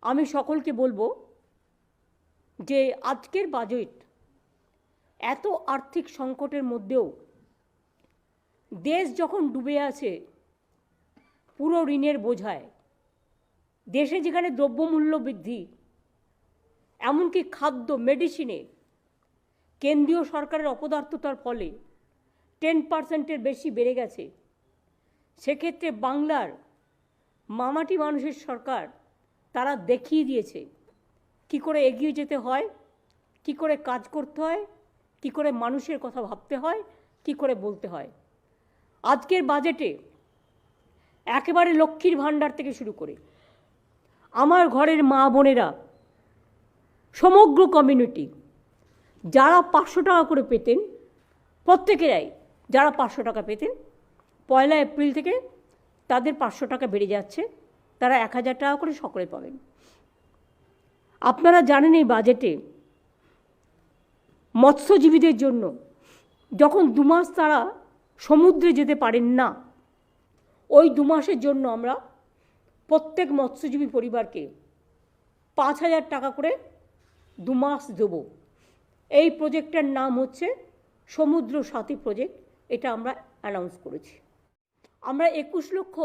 আমি সকলকে বলবো যে আজকের বাজেট এত আর্থিক সংকটের মধ্যেও দেশ যখন ডুবে আছে পুরো ঋণের বোঝায়, দেশে যেখানে দ্রব্যমূল্য বৃদ্ধি, এমনকি খাদ্য মেডিসিনে কেন্দ্রীয় সরকারের অপদার্থতার ফলে 10%-এর বেশি বেড়ে গেছে, সেক্ষেত্রে বাংলার মামাটি মানুষের সরকার তারা দেখিয়ে দিয়েছে কি করে এগিয়ে যেতে হয়, কি করে কাজ করতে হয়, কি করে মানুষের কথা ভাবতে হয়, কি করে বলতে হয়। আজকের বাজেটে একেবারে লক্ষ্মীর ভাণ্ডার থেকে শুরু করে আমার ঘরের মা বোনেরা, সমগ্র কমিউনিটি যারা 500 টাকা করে পেতেন, প্রত্যেকেরাই যারা 500 টাকা পেতেন, 1 এপ্রিল থেকে তাদের 500 টাকা বেড়ে যাচ্ছে, তারা 1000 টাকা করে সকলে পাবেন। আপনারা জানেন এই বাজেটে মৎস্যজীবীদের জন্য যখন 2 মাস তারা সমুদ্রে যেতে পারেন না, ওই 2 মাসের জন্য আমরা প্রত্যেক মৎস্যজীবী পরিবারকে 5000 টাকা করে 2 মাস দেব। এই প্রজেক্টের নাম হচ্ছে সমুদ্র সাথী প্রজেক্ট। এটা আমরা অ্যানাউন্স করেছি। আমরা 21 লক্ষ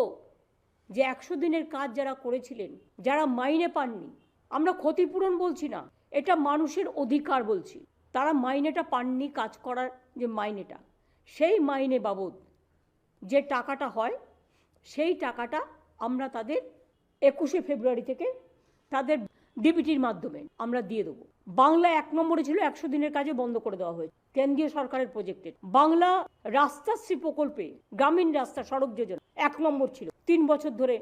যে 100 দিনের কাজ যারা করেছিলেন, যারা মাইনে পাননি, আমরা ক্ষতিপূরণ বলছি না, এটা মানুষের অধিকার বলছি। তারা মাইনেটা পাননি, কাজ করার যে মাইনেটা, সেই মাইনে বাবদ যে টাকাটা হয়, সেই টাকাটা আমরা তাদের 21শে ফেব্রুয়ারি থেকে তাদের ডিবিটির মাধ্যমে আমরা দিয়ে দেবো। বাংলা 1 নম্বরে ছিল, 100 দিনের কাজে বন্ধ করে দেওয়া হয়েছে কেন্দ্রীয় সরকারের প্রজেক্টে। বাংলা রাস্তাশ্রী প্রকল্পে, গ্রামীণ রাস্তা সড়ক যোজনা 1 নম্বর ছিল, 3 বছর ধরে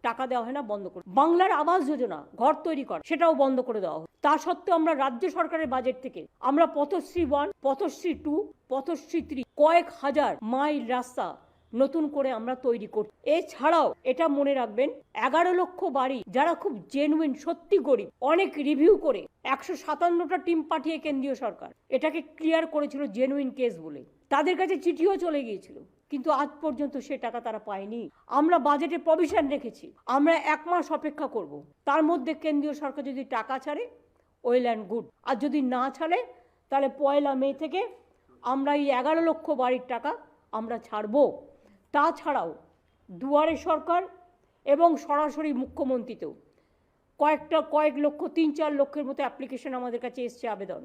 টাকা দেওয়া হয় না, বন্ধ করে। বাংলার আবাস যোজনা, ঘর তৈরি করা, সেটাও বন্ধ করে দেওয়া হয়। তা সত্ত্বেও আমরা রাজ্য সরকারের বাজেট থেকে আমরা পথশ্রী 1, পথশ্রী 2, পথশ্রী 3 কয়েক হাজার মাইল রাস্তা নতুন করে আমরা তৈরি করছি। এছাড়াও এটা মনে রাখবেন, 11 লক্ষ বাড়ি যারা খুব জেনুইন, সত্যি গরিব, অনেক রিভিউ করে 157টা টিম পাঠিয়ে কেন্দ্রীয় সরকার এটাকে ক্লিয়ার করেছিল জেনুইন কেস বলে। তাদের কাছে চিঠিও চলে গিয়েছিল, কিন্তু আজ পর্যন্ত সে টাকা তারা পায়নি। আমরা বাজেটে প্রভিশন রেখেছি, আমরা 1 মাস অপেক্ষা করব, তার মধ্যে কেন্দ্রীয় সরকার যদি টাকা ছাড়ে ওয়েল অ্যান্ড গুড, আর যদি না ছাড়ে তাহলে 1 মে থেকে আমরা এই 11 লক্ষ বাড়ির টাকা আমরা ছাড়বো। তাছাড়াও দুয়ারে সরকার এবং সরাসরি মুখ্যমন্ত্রীতেও কয়েক লক্ষ, 3-4 লক্ষের মতো অ্যাপ্লিকেশন আমাদের কাছে এসছে, আবেদন,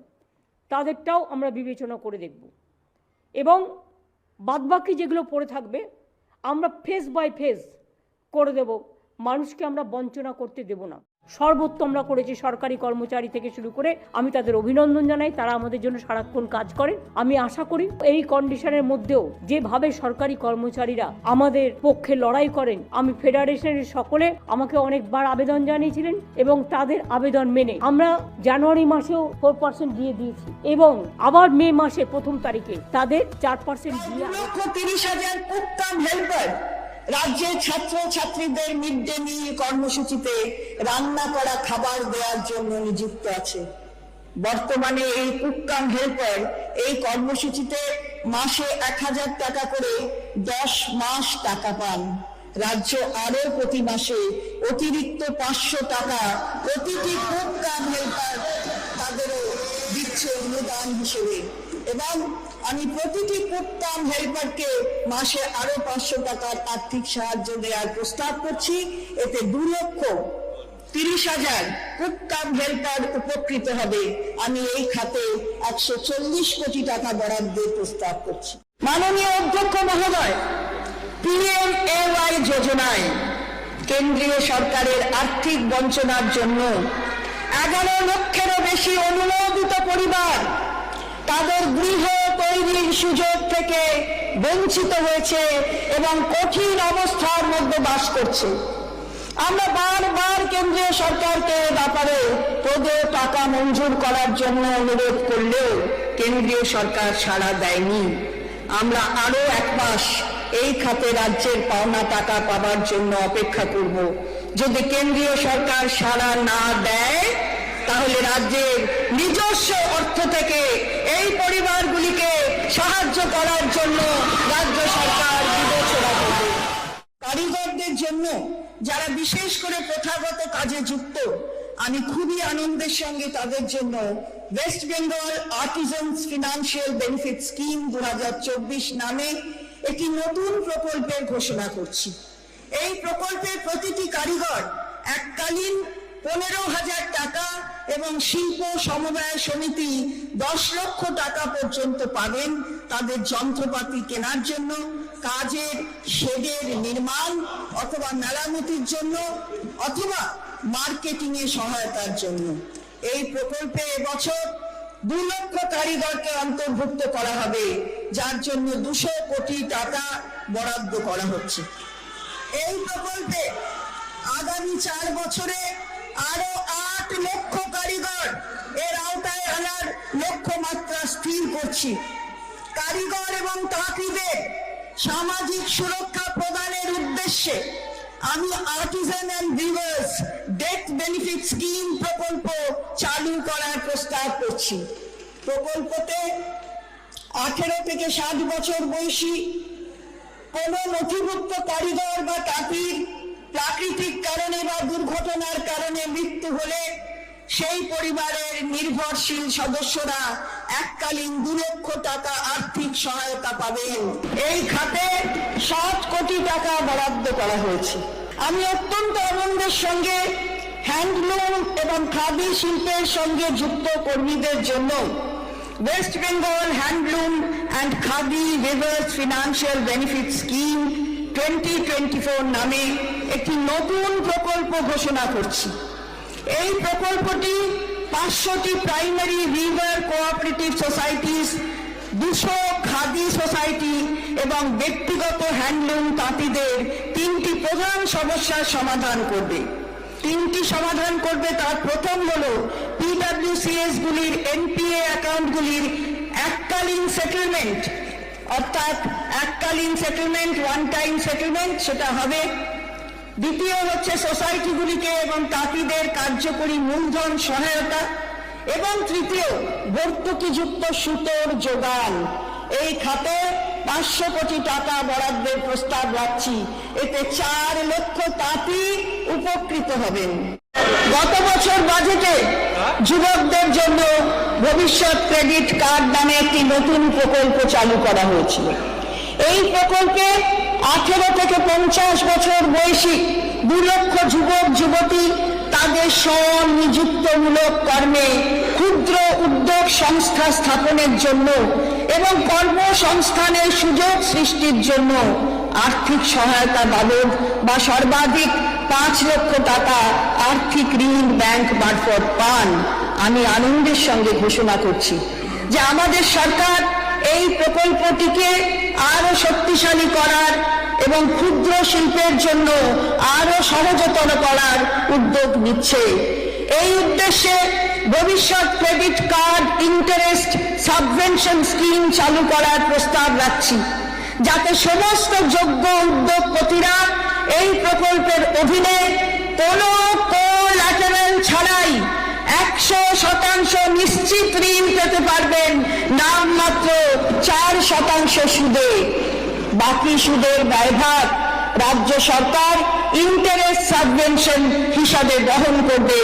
তাদেরটাও আমরা বিবেচনা করে দেখব। এবং বাদবাকি যেগুলো পড়ে থাকবে আমরা ফেজ বাই ফেজ করে দেব, মানুষকে আমরা বঞ্চনা করতে দেব না। সর্বোত্তম আমরা করেছি, সরকারি কর্মচারী থেকে শুরু করে আমি তাদের অভিনন্দন জানাই, তারা আমাদের জন্য সারাক্ষণ কাজ করেন। আমি আশা করি এই কন্ডিশনের মধ্যেও যেভাবে সরকারি কর্মচারীরা আমাদের পক্ষে লড়াই করেন, আমি ফেডারেশনের সকলে আমাকে অনেকবার আবেদন জানিয়েছিলেন এবং তাদের আবেদন মেনে আমরা জানুয়ারি মাসেও 4% দিয়ে দিয়েছি এবং আবার মে মাসে 1 তারিখে তাদের 4% দিয়ে 30,000 কুকটাম হেল্পার রাজ্যের ছাত্র ছাত্রীদের মিড ডে মিল কর্মসূচিতে রান্না করা খাবার দেওয়ার জন্য নিযুক্ত আছে। বর্তমানে এই কুকটাম হেল্পার এই কর্মসূচিতে মাসে 1000 টাকা করে 10 মাস টাকা পান। রাজ্য আরো প্রতি মাসে অতিরিক্ত 500 টাকা প্রতিটি কুকটাম হেল্পার তাদেরও দিচ্ছে অনুদান হিসেবে। এবং আমি প্রতিটি কুকটাম হেল্পারকে মাসে আরো 500 টাকার আর্থিক সাহায্য দেওয়ার প্রস্তাব করছি। এতে 2,30,000 কুকটাম হেল্পার উপকৃত হবে। আমি এই খাতে 140 কোটি টাকা বরাদ্দের প্রস্তাব করছি। মাননীয় অধ্যক্ষ মহোদয়, PMAY যোজনায় কেন্দ্রীয় সরকারের আর্থিক বঞ্চনার জন্য 11 লক্ষেরও বেশি অনুমোদিত পরিবার তাদের গৃহ তৈরির সুযোগ থেকে বঞ্চিত হয়েছে এবং কঠিন অবস্থার মধ্যে বাস করছে। আমরা বারবার কেন্দ্রীয় সরকারকে ব্যাপারে প্রদেয় টাকা মঞ্জুর করার জন্য অনুরোধ করলেও কেন্দ্রীয় সরকার সাড়া দেয়নি। আমরা আরো 1 মাস এই খাতে রাজ্যের পাওনা টাকা পাবার জন্য অপেক্ষা করব। যদি কেন্দ্রীয় সরকার সাড়া না দেয় তাহলে রাজ্যের নিজস্ব অর্থ থেকে এই পরিবারগুলিকে সাহায্য করার জন্য রাজ্য সরকার বিবেচনা করবে। কারিগরদের জন্য যারা বিশেষ করে প্রথাগত কাজে যুক্ত, আমি খুবই আনন্দের সঙ্গে তাদের জন্য West Bengal artisans financial benefit scheme 2024 নামে একটি নতুন প্রকল্পের ঘোষণা করছি। এই প্রকল্পের প্রতিটি কারিগর এককালীন 15,000 টাকা এবং শিল্প সমবায় সমিতি 10 লক্ষ টাকা পর্যন্ত পাবেন তাদের যন্ত্রপাতি কেনার জন্য, কাজের শেডের নির্মাণ অথবা মেরামতির জন্য অথবা মার্কেটিং এ সহায়তার জন্য। এই প্রকল্পে এবছর 2 লক্ষ কারিগরকে অন্তর্ভুক্ত করা হবে, যার জন্য 200 কোটি টাকা বরাদ্দ করা হচ্ছে। এই প্রকল্পে আগামী 4 বছরে আরো 8 লক্ষ কারিগর এর আওতায় আনার লক্ষ্যমাত্রা স্থির করছি। কারিগর এবং তাঁতিদের সামাজিক সুরক্ষা প্রদানের উদ্দেশ্যে আমি Artisan and weavers death benefit scheme প্রকল্প চালু করার প্রস্তাব করছি। প্রকল্পতে 18 থেকে 60 বছর বয়সী কোনো নথিভুক্ত কারিগর বা তাঁতির প্রাকৃতিক কারণে বা দুর্ঘটনার কারণে মৃত্যু হলে সেই পরিবারের নির্ভরশীল সদস্যরা এককালীন 2 লক্ষ টাকা আর্থিক সহায়তা পাবেন। এই খাতে 7 কোটি টাকা বরাদ্দ করা হয়েছে। আমি অত্যন্ত আনন্দের সঙ্গে হ্যান্ডলুম এবং খাদি শিল্পের সঙ্গে যুক্ত কর্মীদের জন্য West Bengal handloom and khadi weavers financial benefit scheme 2024 নামে একটি নতুন প্রকল্প ঘোষণা করছি। এই প্রকল্পটি 500টি primary weaver cooperative societies, 200 khadi society এবং ব্যক্তিগত হ্যান্ডলুম তাঁতিদের 3টি প্রধান সমস্যার সমাধান করবে। 3টি সমাধান করবে। তার প্রথম হলো PWCS গুলির NPA অ্যাকাউন্টগুলির এককালীন সেটেলমেন্ট, অর্থাৎ এককালীন সেটেলমেন্ট, ওয়ান টাইম সেটেলমেন্ট সেটা হবে। দ্বিতীয় হচ্ছে সোসাইটিগুলিকে এবং তাঁতিদের কার্যকরী মূলধন সহায়তা, এবং তৃতীয় ভর্তুকিযুক্ত সুতোর যোগান। এই খাতে 500 কোটি টাকা বরাদ্দের প্রস্তাব রাখছি। এতে 4 লক্ষ তাঁতি উপকৃত হবেন। গত বছর বাজেটে যুবকদের জন্য ভবিষ্যৎ ক্রেডিট কার্ড নামে একটি নতুন প্রকল্প চালু করা হয়েছিল। এই প্রকল্পে 18 থেকে 50 বছর বয়সী 2 লক্ষ যুবক যুবতী তাদের স্বনিযুক্তমূলক কর্মে ক্ষুদ্র উদ্যোগ সংস্থা স্থাপনের জন্য এবং কর্মসংস্থানের সুযোগ সৃষ্টির জন্য আর্থিক সহায়তা বাবদ বা সর্বাধিক 5 লক্ষ টাকা আর্থিক ঋণ ব্যাংক মারফত পান। আমি আনন্দের সঙ্গে ঘোষণা করছি যে আমাদের সরকার এই প্রকল্পটিকে আরো শক্তিশালী করার এবং ক্ষুদ্র শিল্পের জন্য আরো সহজতর করার উদ্যোগ নিচ্ছে। এই উদ্দেশ্যে ভবিষ্যৎ credit card interest subvention scheme চালু করার প্রস্তাব রাখছি, যাতে সমস্ত যোগ্য উদ্যোগপতিরা এই প্রকল্পের অধীনে কোনো কোল্যাটারাল ছাড়াই 100% নিশ্চিত ঋণ পেতে পারবেন, নামমাত্র 4% সুদে। বাকি সুদের ব্যয়ভার রাজ্য সরকার ইন্টারেস্ট সাবভেনশন হিসাবে বহন করবে।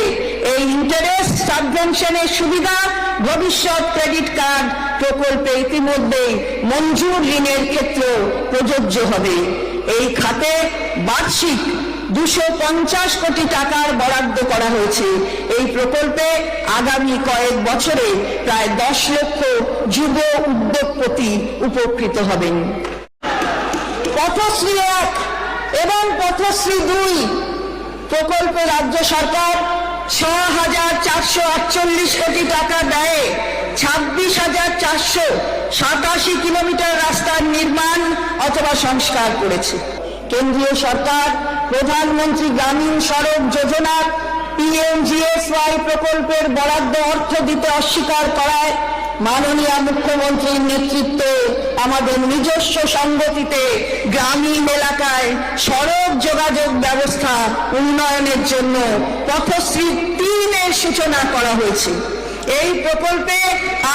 এই ইন্টারেস্ট সাবভেনশনের সুবিধা ভবিষ্যৎ ক্রেডিট কার্ড প্রকল্পে ইতিমধ্যে মঞ্জুর ঋণের ক্ষেত্রে প্রযোজ্য হবে। এই খাতে বার্ষিক 250 কোটি টাকার বরাদ্দ করা হয়েছে। এই প্রকল্পে আগামী কয়েক বছরে প্রায় 10 লক্ষ যুব উদ্যোগপতি উপকৃত হবেন। পথশ্রী 1 এবং পথশ্রী 2 প্রকল্পে রাজ্য সরকার 6,448 কোটি টাকা ব্যয়ে 26,487 কিলোমিটার রাস্তার নির্মাণ অথবা সংস্কার করেছে। কেন্দ্রীয় সরকার প্রধানমন্ত্রী গ্রামীণ সড়ক যোজনার PMGSY প্রকল্পের বরাদ্দ অর্থ দিতে অস্বীকার করায় মাননীয় মুখ্যমন্ত্রীর নেতৃত্বে আমাদের নিজস্ব সংগতিতে গ্রামীণ এলাকায় সড়ক যোগাযোগ ব্যবস্থা উন্নয়নের জন্য পথশ্রী 3 এর সূচনা করা হয়েছে। এই প্রকল্পে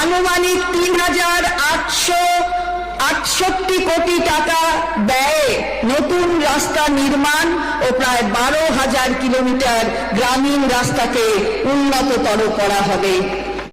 আনুমানিক 3,800 68 কোটি টাকা ব্যয়ে নতুন রাস্তা নির্মাণ ও প্রায় 12,000 কিলোমিটার গ্রামীণ রাস্তাকে উন্নততর করা হবে।